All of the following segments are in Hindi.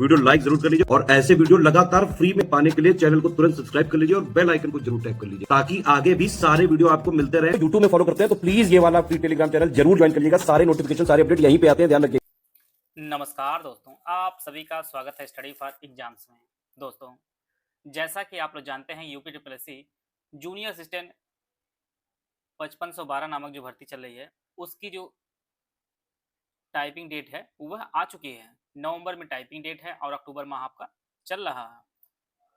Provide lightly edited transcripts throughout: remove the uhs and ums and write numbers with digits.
वीडियो लाइक जरूर कर लीजिए और ऐसे वीडियो लगातार फ्री में पाने के लिए चैनल को तुरंत सब्सक्राइब कर लीजिए और बेल आइकन को जरूर टैप कर लीजिए ताकि आगे भी सारे वीडियो आपको मिलते रहे। यूट्यूब में फॉलो करते हैं तो प्लीज ये वाला फ्री टेलीग्राम चैनल जरूर ज्वाइन कर लीजिएगा। सारे नोटिफिकेशन सारे अपडेट यहीं पे आते हैं, ध्यान रखिए। नमस्कार दोस्तों, आप सभी का स्वागत है स्टडी फॉर एग्जाम्स में। दोस्तों, जैसा कि आप लोग जानते हैं यूपी ट्रिपल जूनियर असिस्टेंट 5512 नामक जो भर्ती चल रही है, उसकी जो टाइपिंग डेट है वह आ चुकी है। नवंबर में टाइपिंग डेट है और अक्टूबर माह आपका चल रहा है।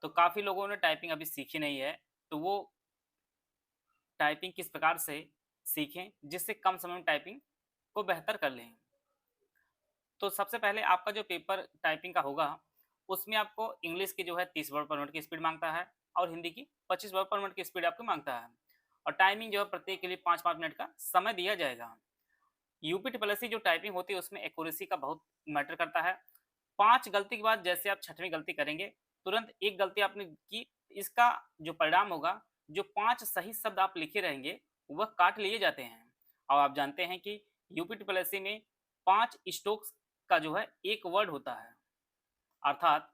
तो काफ़ी लोगों ने टाइपिंग अभी सीखी नहीं है, तो वो टाइपिंग किस प्रकार से सीखें जिससे कम समय में टाइपिंग को बेहतर कर लें। तो सबसे पहले आपका जो पेपर टाइपिंग का होगा, उसमें आपको इंग्लिश की जो है 30 वर्ड पर मिनट की स्पीड मांगता है और हिंदी की 25 वर्ड पर मिनट की स्पीड आपको मांगता है। और टाइमिंग जो है प्रत्येक के लिए 5-5 मिनट का समय दिया जाएगा। यूपी ट्रिपल एस सी जो टाइपिंग होती है उसमें एक्यूरेसी का बहुत मैटर करता है। 5 गलती के बाद जैसे आप छठवीं गलती करेंगे, तुरंत एक गलती आपने की, इसका जो परिणाम होगा, जो 5 सही शब्द आप लिखे रहेंगे वह काट लिए जाते हैं। और आप जानते हैं कि यूपी ट्रिपल एस सी में 5 स्ट्रोक्स का जो है एक वर्ड होता है, अर्थात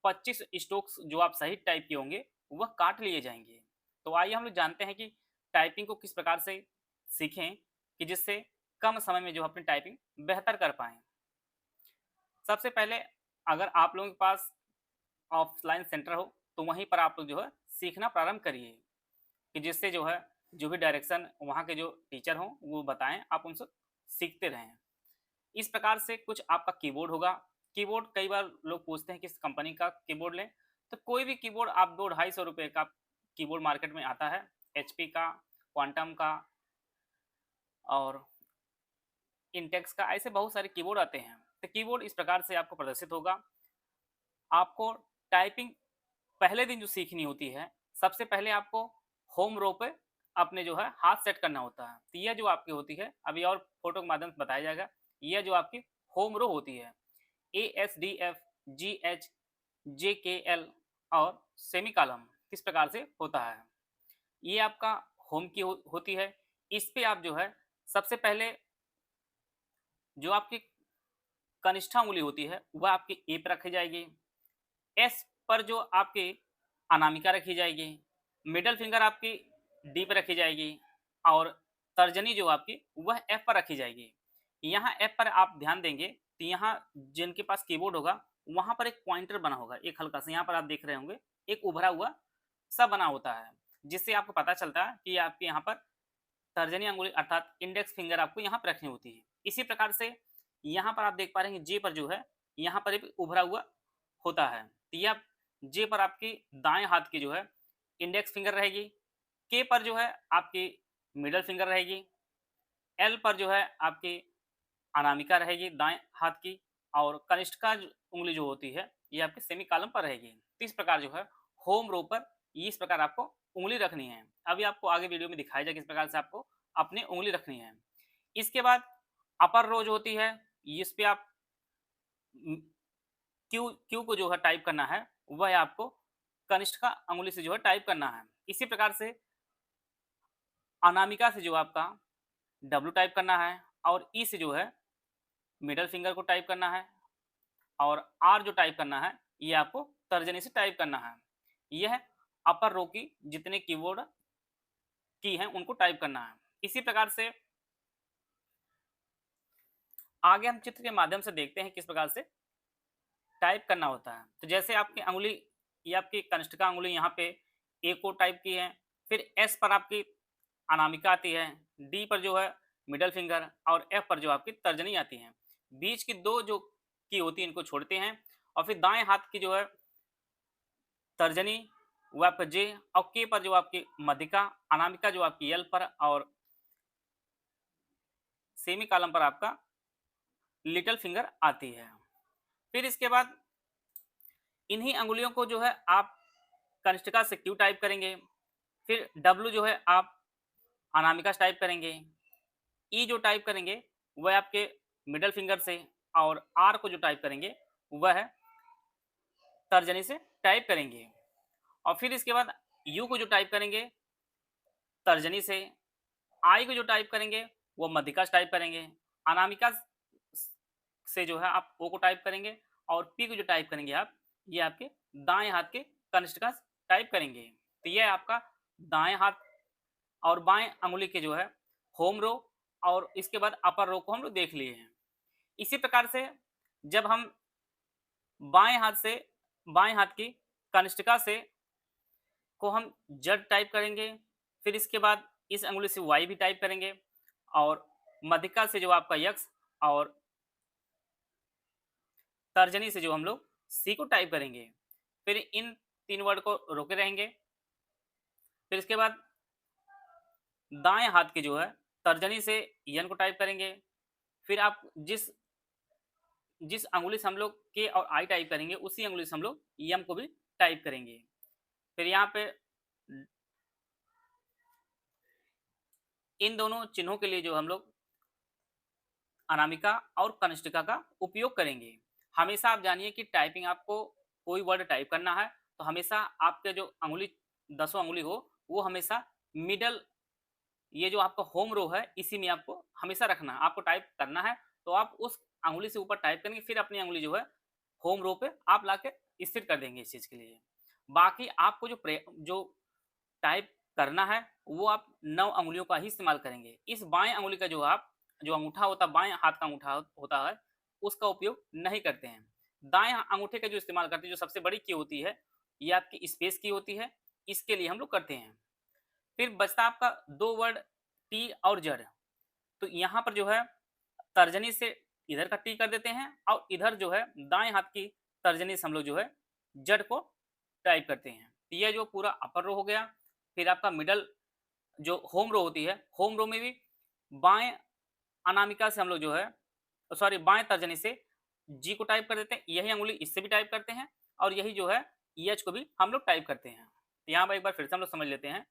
25 स्ट्रोक्स जो आप सही टाइप किए होंगे वह काट लिए जाएंगे। तो आइए हम लोग जानते हैं कि टाइपिंग को किस प्रकार से सीखें कि जिससे कम समय में जो अपनी टाइपिंग बेहतर कर पाएं। सबसे पहले अगर आप लोगों के पास ऑफलाइन सेंटर हो तो वहीं पर आप लोग जो है सीखना प्रारंभ करिए कि जिससे जो है जो भी डायरेक्शन वहाँ के जो टीचर हों वो बताएं, आप उनसे सीखते रहें। इस प्रकार से कुछ आपका कीबोर्ड होगा। कीबोर्ड कई बार लोग पूछते हैं किस कंपनी का कीबोर्ड लें, तो कोई भी कीबोर्ड आप 2-250 रुपये का कीबोर्ड मार्केट में आता है। एचपी का, क्वांटम का और इंटेक्स का, ऐसे बहुत सारे कीबोर्ड आते हैं। तो कीबोर्ड इस प्रकार से आपको प्रदर्शित होगा। आपको टाइपिंग पहले दिन जो सीखनी होती है, सबसे पहले आपको होम रो पे अपने जो है हाथ सेट करना होता है। तो यह जो आपकी होती है, अभी और फोटो के माध्यम से बताया जाएगा, यह जो आपकी होम रो होती है, ASDF, GH, JKL और सेमी कॉलम किस प्रकार से होता है, ये आपका होम की होती है। इस पे आप जो है सबसे पहले जो आपकी कनिष्ठा उंगली होती है वह आपकी ए पर रखी जाएगी। एस पर जो आपकी अनामिका रखी जाएगी। मिडल फिंगर आपकी डी पर रखी जाएगी और तर्जनी जो आपकी वह एफ पर रखी जाएगी। यहाँ एफ पर आप ध्यान देंगे तो यहाँ जिनके पास कीबोर्ड होगा वहाँ पर एक पॉइंटर बना होगा, एक हल्का सा, यहाँ पर आप देख रहे होंगे एक उभरा हुआ सा बना होता है, जिससे आपको पता चलता है कि आपके यहाँ पर तर्जनी अंगुली अर्थात इंडेक्स फिंगर आपको यहाँ पर रखनी होती है। इसी प्रकार से यहाँ पर आप देख पा रहे हैं जे पर जो है यहाँ पर एक उभरा हुआ होता है, तो यह जे पर आपकी दाएं हाथ की जो है इंडेक्स फिंगर रहेगी। के पर जो है आपकी मिडल फिंगर रहेगी। एल पर जो है आपकी अनामिका रहेगी दाएं हाथ की और कनिष्ठिका उंगली जो होती है ये आपके सेमी कॉलम पर रहेगी। तो इस प्रकार जो है होम रो पर इस प्रकार आपको उंगली रखनी है। अभी आपको आगे वीडियो में दिखाया जाए किस प्रकार से आपको अपनी उंगली रखनी है। इसके बाद अपर रो जो होती है इस पे आप क्यू क्यू को जो है टाइप करना है, वह आपको कनिष्ठिका अंगुली से जो है टाइप करना है। इसी प्रकार से अनामिका से जो आपका डब्ल्यू टाइप करना है और ई से जो है मिडल फिंगर को टाइप करना है और आर जो टाइप करना है ये आपको तर्जनी से टाइप करना है। यह अपर रो की जितने कीबोर्ड की हैं उनको टाइप करना है। इसी प्रकार से आगे हम चित्र के माध्यम से देखते हैं किस प्रकार से टाइप करना होता है। तो जैसे आपकी अंगुली, ये आपकी कनिष्ठिका अंगुली यहाँ पे ए को टाइप की है, फिर एस पर आपकी अनामिका आती है, डी पर जो है मिडल फिंगर और एफ पर जो आपकी तर्जनी आती है। बीच की दो जो की होती है इनको छोड़ते हैं और फिर दाएं हाथ की जो है तर्जनी वो आपका जे और के पर जो आपकी मध्यिका, अनामिका जो आपकी एल पर और सेमी कॉलम पर आपका लिटिल फिंगर आती है। फिर इसके बाद इन्हीं अंगुलियों को जो है आप कनिष्ठिका से क्यू टाइप करेंगे, फिर डब्ल्यू जो है आप अनामिका से टाइप करेंगे, ई जो टाइप करेंगे वह आपके मिडल फिंगर से और आर को जो टाइप करेंगे वह तर्जनी से टाइप करेंगे और फिर इसके बाद यू को जो टाइप करेंगे तर्जनी से, आई को जो टाइप करेंगे वो मध्यिका से टाइप करेंगे, अनामिका से जो है आप ओ को टाइप करेंगे और पी को जो टाइप करेंगे आप, ये आपके दाएं हाथ के कनिष्ठ का टाइप करेंगे। तो यह आपका दाएं हाथ और बाएं अंगुली के जो है होम रो और इसके बाद अपर रो को हम लोग देख लिए हैं। इसी प्रकार से जब हम बाएं हाथ की कनिष्ठिका से को हम जड़ टाइप करेंगे, फिर इसके बाद इस अंगुली से वाई भी टाइप करेंगे और मध्यिका से जो आपका यक्स और तर्जनी से जो हम लोग सी को टाइप करेंगे। फिर इन 3 वर्ड को रोके रहेंगे। फिर इसके बाद दाएं हाथ के जो है तर्जनी से यन को टाइप करेंगे। फिर आप जिस जिस अंगुली से हम लोग के और आई टाइप करेंगे उसी अंगुली से हम लोग यम को भी टाइप करेंगे। फिर यहाँ पे इन दोनों चिन्हों के लिए जो हम लोग अनामिका और कनिष्ठिका का उपयोग करेंगे। हमेशा आप जानिए कि टाइपिंग आपको कोई वर्ड टाइप करना है तो हमेशा आपके जो अंगुली 10 अंगुली हो वो हमेशा मिडल, ये जो आपका होम रो है इसी में आपको हमेशा रखना है। आपको टाइप करना है तो आप उस अंगुली से ऊपर टाइप करेंगे, फिर अपनी अंगुली जो है होम रो पे आप लाके स्थिर कर देंगे इस चीज के लिए। बाकी आपको जो टाइप करना है वो आप 9 अंगुलियों का ही इस्तेमाल करेंगे। इस बाएं अंगुली का जो अंगूठा होता है, बाएं हाथ का अंगूठा होता है, उसका उपयोग नहीं करते हैं। दाएं अंगूठे का जो इस्तेमाल करते हैं, जो सबसे बड़ी की होती है, ये आपकी स्पेस की होती है, इसके लिए हम लोग करते हैं। फिर बचता आपका 2 वर्ड टी और जड़। तो यहाँ पर जो है तर्जनी से इधर का टी कर देते हैं और इधर जो है दाएं हाथ की तर्जनी से हम लोग जो है जड़ को टाइप करते हैं। तो यह जो पूरा अपर रो हो गया। फिर आपका मिडल जो होम रो होती है, होम रो में भी बाएं अनामिका से हम लोग जो है बाएं तर्जनी से जी को टाइप कर देते हैं, यही अंगुली इससे भी टाइप करते हैं और यही जो है एच को भी हम लोग टाइप करते हैं। तो यहाँ पर एक बार फिर से हम लोग समझ लेते हैं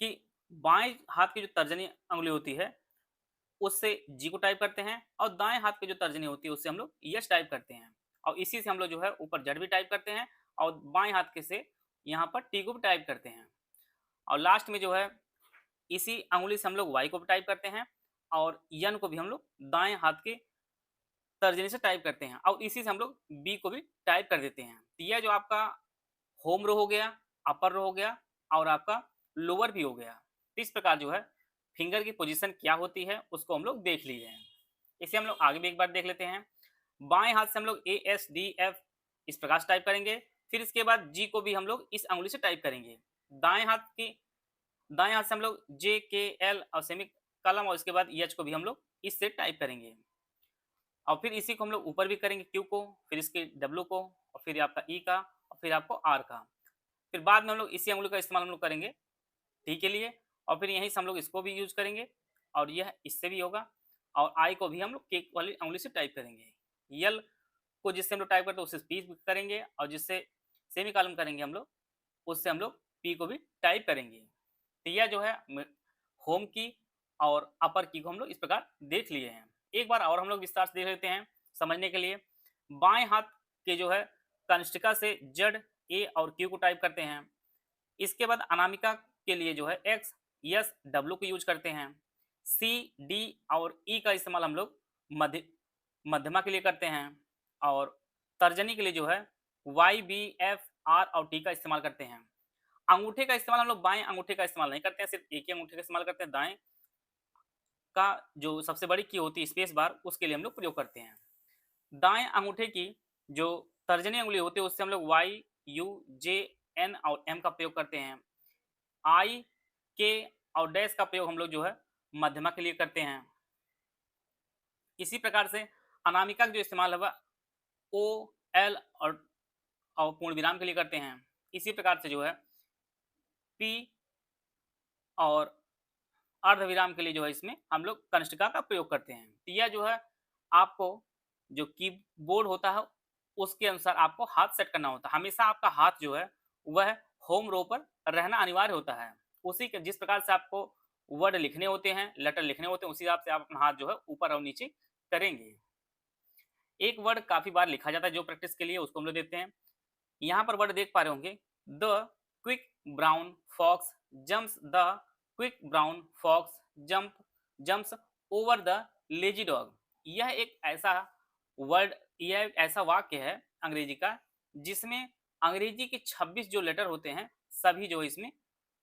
कि बाएं हाथ की जो तर्जनी अंगुली होती है उससे जी को टाइप करते हैं और दाएं हाथ की जो तर्जनी होती है उससे हम लोग यस टाइप करते हैं और इसी से हम लोग जो है ऊपर जड़ भी टाइप करते हैं और बाएं हाथ के से यहाँ पर टी को भी टाइप करते हैं और लास्ट में जो है इसी अंगुली से हम लोग वाई को भी टाइप करते हैं और यन को भी हम लोग दाएं हाथ की तर्जनी से टाइप करते हैं और इसी से हम लोग बी को भी टाइप कर देते हैं। तो यह जो आपका होम रो हो गया, अपर रो हो गया और आपका लोअर भी हो गया। तो इस प्रकार जो है फिंगर की पोजीशन क्या होती है उसको हम लोग देख लिए हैं। इसे हम लोग आगे भी एक बार देख लेते हैं। बाएं हाथ से हम लोग ए एस डी एफ इस प्रकार से टाइप करेंगे। फिर इसके बाद जी को भी हम लोग इस अंगुली से टाइप करेंगे। दाएं हाथ से हम लोग जे के एल और सेमी कलम और इसके बाद एच को भी हम लोग इससे टाइप करेंगे और फिर इसी को हम लोग ऊपर भी करेंगे क्यू को, फिर इसके डब्ल्यू को और फिर आपका ई का और फिर आपको आर का। फिर बाद में हम लोग इसी अंगुली का इस्तेमाल हम लोग करेंगे टी के लिए और फिर यहीं से हम लोग इसको भी यूज करेंगे और यह इससे भी होगा और आई को भी हम लोग के वाली अंगुली से टाइप करेंगे। यल को जिससे हम लोग टाइप करते हैं उससे पी करेंगे और जिससे सेमी कॉलम करेंगे हम लोग उससे हम लोग पी को भी टाइप करेंगे। तो यह जो है होम की और अपर की को हम लोग इस प्रकार देख लिए हैं। एक बार और हम लोग विस्तार से देख लेते हैं समझने के लिए। बाएं हाथ के जो है कनिष्ठिका से जड़ ए और क्यू को टाइप करते हैं। इसके बाद अनामिका के लिए जो है एक्स यस डब्ल्यू को यूज करते हैं। सी डी और ई का इस्तेमाल हम लोग मध्यमा के लिए करते हैं और तर्जनी के लिए जो है वाई बी एफ आर और टी का इस्तेमाल करते हैं। अंगूठे का इस्तेमाल हम लोग बाएं अंगूठे का इस्तेमाल नहीं करते हैं, सिर्फ एक ही अंगूठे का इस्तेमाल करते हैं। दाएं का जो सबसे बड़ी की होती है स्पेस बार उसके लिए हम लोग प्रयोग करते हैं। दाएं अंगूठे की जो तर्जनी उंगली होती है उससे हम लोग वाई यू जे एन और एम का प्रयोग करते हैं। आई के और डैश का प्रयोग हम लोग जो है मध्यमा के लिए करते हैं। इसी प्रकार से अनामिका का जो इस्तेमाल होगा ओ एल और पूर्ण विराम के लिए करते हैं। इसी प्रकार से जो है पी और अर्धविराम के लिए जो है इसमें हम लोग कनिष्ठिका का प्रयोग करते हैं। तो यह जो है आपको जो कीबोर्ड होता है उसके अनुसार आपको हाथ सेट करना होता है। हमेशा आपका हाथ जो है वह होम रो पर रहना अनिवार्य होता है। उसी के जिस प्रकार से आपको वर्ड लिखने होते हैं, लेटर लिखने होते हैं, उसी हिसाब से आप अपना हाथ जो है ऊपर और नीचे करेंगे। एक वर्ड काफी बार लिखा जाता है जो प्रैक्टिस के लिए उसको हम लोग देते हैं। यहाँ पर वर्ड देख पा रहे होंगे the quick brown fox jumps the quick brown fox jumps over the lazy dog. यह एक ऐसा वर्ड यह एक ऐसा वाक्य है अंग्रेजी का जिसमें अंग्रेजी के 26 जो लेटर होते हैं सभी जो इसमें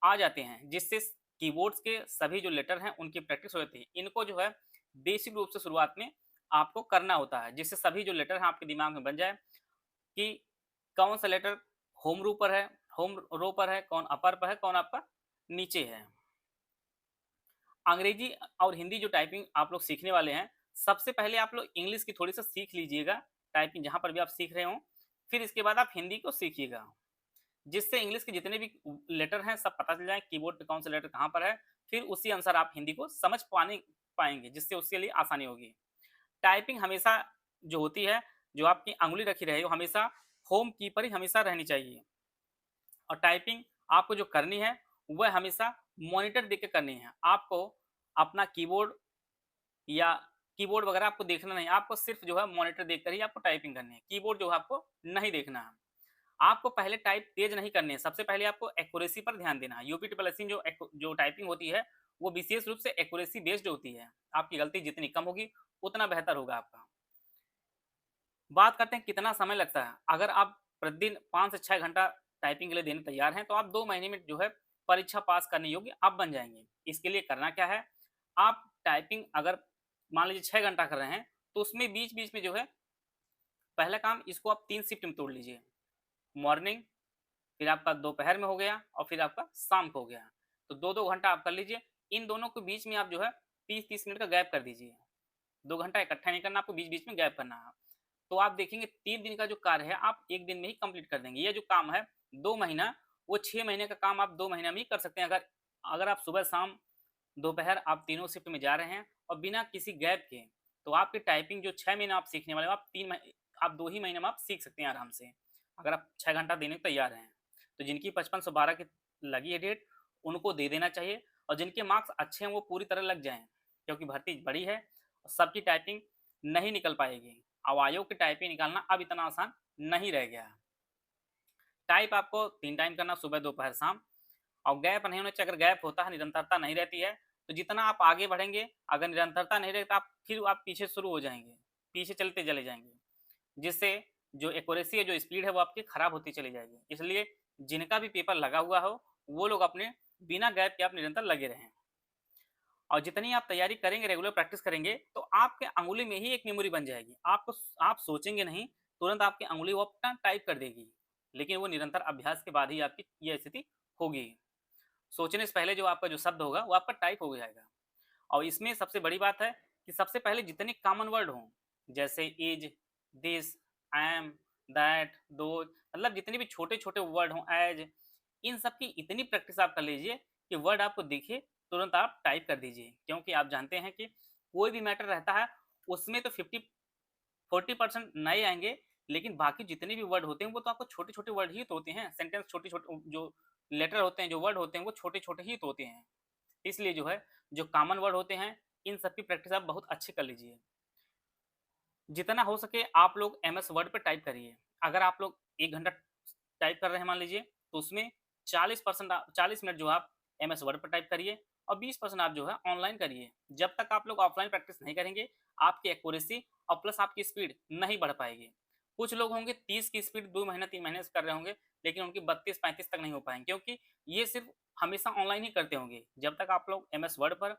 आ जाते हैं, जिससे कीबोर्ड्स के सभी जो लेटर हैं उनकी प्रैक्टिस हो जाती है। इनको जो है बेसिक रूप से शुरुआत में आपको करना होता है, जिससे सभी जो लेटर हैं आपके दिमाग में बन जाए कि कौन सा लेटर होम रो पर है, होम रो पर है, कौन अपर पर है, कौन आपका नीचे है। अंग्रेजी और हिंदी जो टाइपिंग आप लोग सीखने वाले हैं, सबसे पहले आप लोग इंग्लिश की थोड़ी सा सीख लीजिएगा, टाइपिंग जहाँ पर भी आप सीख रहे हो। फिर इसके बाद आप हिंदी को सीखिएगा, जिससे इंग्लिश के जितने भी लेटर हैं सब पता चल जाए कीबोर्ड पे कौन सा लेटर कहाँ पर है। फिर उसी अनुसार आप हिंदी को समझ पाएंगे, जिससे उसके लिए आसानी होगी। टाइपिंग हमेशा जो होती है, जो आपकी अंगुली रखी रहे वो हमेशा होम की पर ही हमेशा रहनी चाहिए। और टाइपिंग आपको जो करनी है वह हमेशा मॉनिटर देख के करनी है। आपको अपना कीबोर्ड या कीबोर्ड वगैरह आपको देखना नहीं, आपको सिर्फ जो है मॉनिटर देखकर ही आपको टाइपिंग करनी है। कीबोर्ड जो है आपको नहीं देखना है। आपको पहले टाइप तेज नहीं करनी है, सबसे पहले आपको एक्यूरेसी पर ध्यान देना है। यूपी ट्रिपल एस जो टाइपिंग होती है वो विशेष रूप से एक्यूरेसी बेस्ड होती है। आपकी गलती जितनी कम होगी उतना बेहतर होगा आपका। बात करते हैं कितना समय लगता है। अगर आप प्रतिदिन 5 से 6 घंटा टाइपिंग के लिए देने तैयार हैं, तो आप 2 महीने में जो है परीक्षा पास करने योग्य आप बन जाएँगे। इसके लिए करना क्या है, आप टाइपिंग अगर मान लीजिए 6 घंटा कर रहे हैं, तो उसमें बीच-बीच में जो है पहला काम इसको आप 3 शिफ्ट में तोड़ लीजिए। मॉर्निंग, फिर आपका दोपहर में हो गया और फिर आपका शाम को हो गया। तो 2-2 घंटा आप कर लीजिए। इन दोनों के बीच में आप जो है 30-30 मिनट का गैप कर दीजिए। 2 घंटा इकट्ठा नहीं करना, आपको बीच-बीच में गैप करना है। तो आप देखेंगे 3 दिन का जो कार्य है आप 1 दिन में ही कंप्लीट कर देंगे। ये जो काम है 2 महीना, वो 6 महीने का काम आप 2 महीना में ही कर सकते हैं। अगर अगर आप सुबह, शाम, दोपहर आप तीनों शिफ्ट में जा रहे हैं और बिना किसी गैप के, तो आपकी टाइपिंग जो 6 महीना आप सीखने वाले हो, आप 2 ही महीने में आप सीख सकते हैं आराम से। अगर आप 6 घंटा देने को तैयार हैं। तो जिनकी 55-112 की लगी है डेट, उनको दे देना चाहिए और जिनके मार्क्स अच्छे हैं वो पूरी तरह लग जाएँ, क्योंकि भर्ती बड़ी है और सबकी टाइपिंग नहीं निकल पाएगी। अब आयोग की टाइपिंग निकालना अब इतना आसान नहीं रह गया है। टाइप आपको 3 टाइम करना, सुबह, दोपहर, शाम। और गैप नहीं होना चाहिए। अगर गैप होता है, निरंतरता नहीं रहती है, तो जितना आप आगे बढ़ेंगे, अगर निरंतरता नहीं रहता फिर आप पीछे शुरू हो जाएँगे, पीछे चलते चले जाएँगे। जिससे जो एक्यूरेसी है, जो स्पीड है वो आपकी खराब होती चली जाएगी। इसलिए जिनका भी पेपर लगा हुआ हो, वो लोग अपने बिना गैप के आप निरंतर लगे रहें। और जितनी आप तैयारी करेंगे, रेगुलर प्रैक्टिस करेंगे, तो आपके अंगुली में ही एक मेमोरी बन जाएगी। आप सोचेंगे नहीं, तुरंत आपकी अंगुली वो अपना टाइप कर देगी। लेकिन वो निरंतर अभ्यास के बाद ही आपकी ये स्थिति होगी। सोचने से पहले जो आपका जो शब्द होगा, वो आपका टाइप हो जाएगा। और इसमें सबसे बड़ी बात है कि सबसे पहले जितने कॉमन वर्ड हों, जैसे is, this, I am, that, दो, मतलब जितने भी छोटे-छोटे वर्ड हों, एज, इन सब की इतनी प्रैक्टिस आप कर लीजिए कि वर्ड आपको दिखे, तुरंत आप टाइप कर दीजिए। क्योंकि आप जानते हैं कि कोई भी मैटर रहता है, उसमें तो 40% नए आएँगे, लेकिन बाकी जितने भी वर्ड होते हैं, वो तो आपको छोटे-छोटे वर्ड ही तो होते हैं। सेंटेंस छोटे-छोटे जो लेटर होते हैं, जो वर्ड होते हैं, वो छोटे-छोटे ही तो होते हैं। इसलिए जो है, जो कॉमन वर्ड होते हैं, इन सब की प्रैक्टिस आप बहुत अच्छी कर लीजिए। जितना हो सके आप लोग एमएस वर्ड पे टाइप करिए। अगर आप लोग 1 घंटा टाइप कर रहे हैं मान लीजिए, तो उसमें 40 मिनट जो आप एमएस वर्ड पर टाइप करिए और 20% आप जो है ऑनलाइन करिए। जब तक आप लोग ऑफलाइन प्रैक्टिस नहीं करेंगे, आपकी एक्यूरेसी और प्लस आपकी स्पीड नहीं बढ़ पाएगी। कुछ लोग होंगे 30 की स्पीड 2 महीना 3 महीने से कर रहे होंगे, लेकिन उनकी 32-35 तक नहीं हो पाएँगे, क्योंकि ये सिर्फ़ हमेशा ऑनलाइन ही करते होंगे। जब तक आप लोग एमएस वर्ड पर,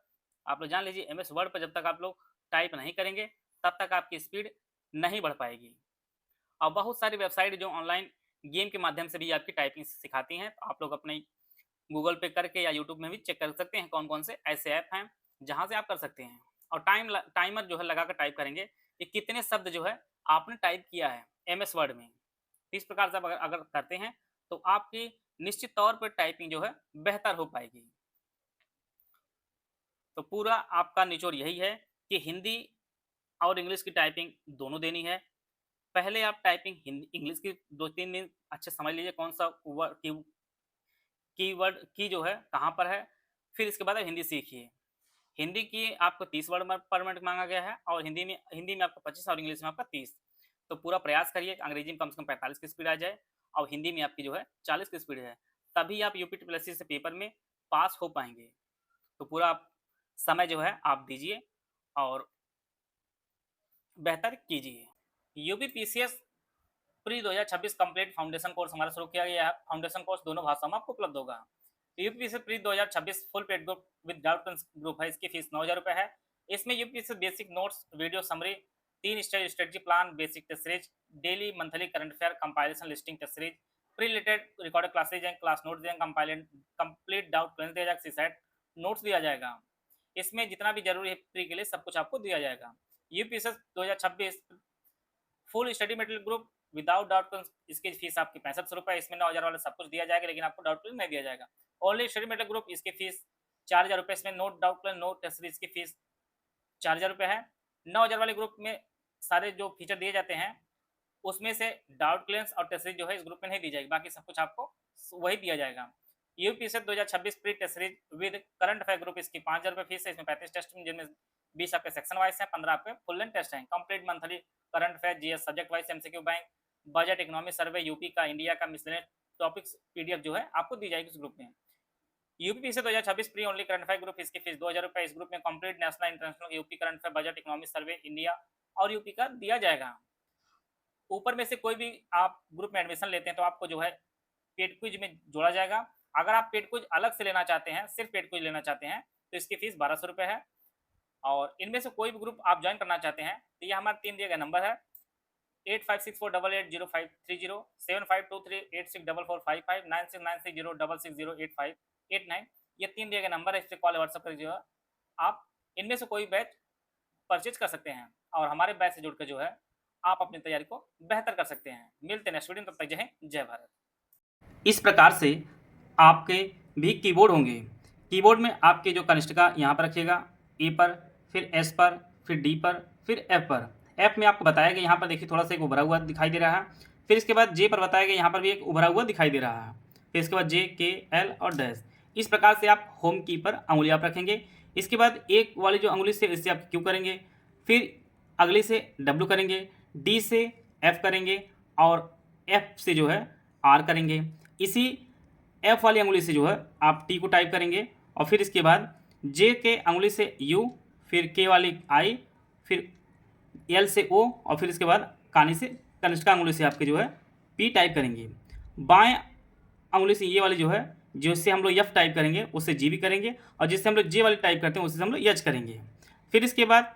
आप लोग जान लीजिए एमएस वर्ड पर जब तक आप लोग टाइप नहीं करेंगे, तब तक आपकी स्पीड नहीं बढ़ पाएगी। और बहुत सारी वेबसाइट जो ऑनलाइन गेम के माध्यम से भी आपकी टाइपिंग सिखाती हैं, तो आप लोग अपने गूगल पे करके या यूट्यूब में भी चेक कर सकते हैं कौन-कौन से ऐसे ऐप हैं, जहाँ से आप कर सकते हैं। और टाइमर जो है लगाकर टाइप करेंगे कि कितने शब्द जो है आपने टाइप किया है एमएस वर्ड में। इस प्रकार से आप अगर अगर करते हैं, तो आपकी निश्चित तौर पर टाइपिंग जो है बेहतर हो पाएगी। तो पूरा आपका निचोड़ यही है कि हिंदी और इंग्लिश की टाइपिंग दोनों देनी है। पहले आप टाइपिंग हिंदी इंग्लिश की 2-3 दिन अच्छे समझ लीजिए कौन सा कीवर्ड की जो है कहाँ पर है, फिर इसके बाद आप हिंदी सीखिए। हिंदी की आपको 30 वर्ड पर मिनट माँगा गया है और हिंदी में आपको 25 और इंग्लिश में आपका 30। तो पूरा प्रयास करिए कि अंग्रेजी में कम से कम 45 की स्पीड आ जाए और हिंदी में आपकी जो है 40 की स्पीड है। तभी आप यूपी ट्रिपल एससी से पेपर में पास हो पाएँगे। तो पूरा आप समय जो है आप दीजिए और बेहतर कीजिए। UPPCS pre 2026 complete foundation course हमारा शुरू किया गया है। फाउंडेशन कोर्स दोनों भाषाओं में आपको उपलब्ध होगा। UPPCS pre 2026 full paid group with doubt group है, इसकी फीस 9,000 रुपये है। इसमें UPPCS basic notes, video summary, 3 stage strategy plan, basic test series, daily monthly current affair, compilation listing test series, pre related recorded classes and class notes देंगे, कंप्लीट डाउट क्लियर दिया जाएगा, सीसेट नोट्स दिया जाएगा। इसमें जितना भी जरूरी है प्री के लिए सब कुछ आपको दिया जाएगा। UPPCS 2026 full study material group without doubt, इसकी फीस आपकी 65 रुपये। इसमें 9,000 वाला सब कुछ दिया जाएगा, लेकिन आपको डाउट क्लियर नहीं दिया जाएगा। ओनली स्टडी मटेरियल ग्रुप, इसकी फीस 4,000 रुपये। इसमें no doubt clear no test series की फीस 4,000 रुपये है। 9,000 वाले ग्रुप में सारे जो फीचर दिए जाते हैं उसमें से डाउट क्लियरेंस और टेस्ट सीरीज जो है इस ग्रुप में नहीं दी जाएगी, बाकी सब कुछ आपको वही दिया जाएगा। UPPCS 2026 pre test series with current affair group, इसकी 5,000 रुपये फीस है। इसमें 35 टेस्ट जिनमें 20 आपके सेक्शन वाइज हैं, 15 आपके फुल लेंथ टेस्ट हैं। Complete monthly current affair, GS subject wise, MCQ bank, budget, economic survey, UP का, इंडिया का, मिसलेनियस टॉपिक्स पीडीएफ जो है आपको दी जाएगी इस ग्रुप में। UPPCS 2026 pre only current affair group, इसकी फीस 2,000 रुपये। इस ग्रुप में complete national international UP current affair, budget, economic survey, India और यूपी का दिया जाएगा। ऊपर में से कोई भी आप ग्रुप में एडमिशन लेते हैं तो आपको जो है पेड क्विज में जोड़ा जाएगा। अगर आप पेड क्विज अलग से लेना चाहते हैं, सिर्फ पेड क्विज लेना चाहते हैं, तो इसकी फीस 1,200 रुपये है। और इनमें से कोई भी ग्रुप आप ज्वाइन करना चाहते हैं तो ये हमारे 3 दिए गए नंबर है 8564880530, 7523864455, 969306608589। ये 3 दिए गए नंबर है, इस पर कॉल व्हाट्सअप कर दीजिएगा। आप इनमें से कोई बैच परचेज कर सकते हैं और हमारे बैच से जुड़ कर जो है आप अपनी तैयारी को बेहतर कर सकते हैं। मिलते हैं नेक्स्ट वीडियो में, तब तक जय हिंद जय भारत। इस प्रकार से आपके भी कीबोर्ड होंगे। कीबोर्ड में आपके जो कनिष्ठ का यहाँ पर रखिएगा, ए पर, फिर एस पर, फिर डी पर, फिर एफ पर। एफ में आपको बताया गया यहाँ पर देखिए थोड़ा सा एक उभरा हुआ दिखाई दे रहा है। फिर इसके बाद जे पर बताया गया यहाँ पर भी एक उभरा हुआ दिखाई दे रहा है। फिर इसके बाद जे, के, एल और डैश। इस प्रकार से आप होम की पर अंगुली आप रखेंगे। इसके बाद एक वाली जो अंगुली से इससे आप क्यू करेंगे, फिर अगले से डब्ल्यू करेंगे, डी से एफ करेंगे और एफ से जो है आर करेंगे। इसी एफ वाली अंगुली से जो है आप टी को टाइप करेंगे और फिर इसके बाद जे के अंगुली से यू, फिर के वाली आई, फिर एल से ओ और फिर इसके बाद कानी से कनिष्ठ का अंगुली से आपके जो है पी टाइप करेंगे। बाएं अंगुली से ये वाली जो है जिससे हम लोग एफ टाइप करेंगे उससे जी भी करेंगे और जिससे हम लोग जे वाली टाइप करते हैं उससे हम लोग एच करेंगे। फिर इसके बाद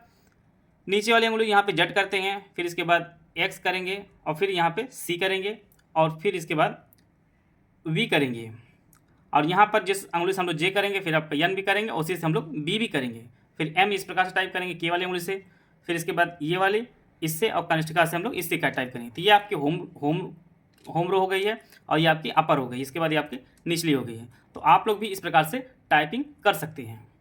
नीचे वाली अंगुली यहाँ पे जेड करते हैं, फिर इसके बाद एक्स करेंगे और फिर यहाँ पे सी करेंगे और फिर इसके बाद वी करेंगे। और यहाँ पर जिस अंगुली से हम लोग जे करेंगे फिर आपका एन भी करेंगे, उसी से हम लोग बी भी करेंगे। फिर एम इस प्रकार से टाइप करेंगे के वाली अंगुली से, फिर इसके बाद ये वाली इससे और कनिष्ठिका से हम लोग इससे क्या टाइप करेंगे। तो ये आपकी होम रो हो गई है और ये आपकी अपर हो गई, इसके बाद ये आपकी निचली हो गई है। तो आप लोग भी इस प्रकार से टाइपिंग कर सकते हैं।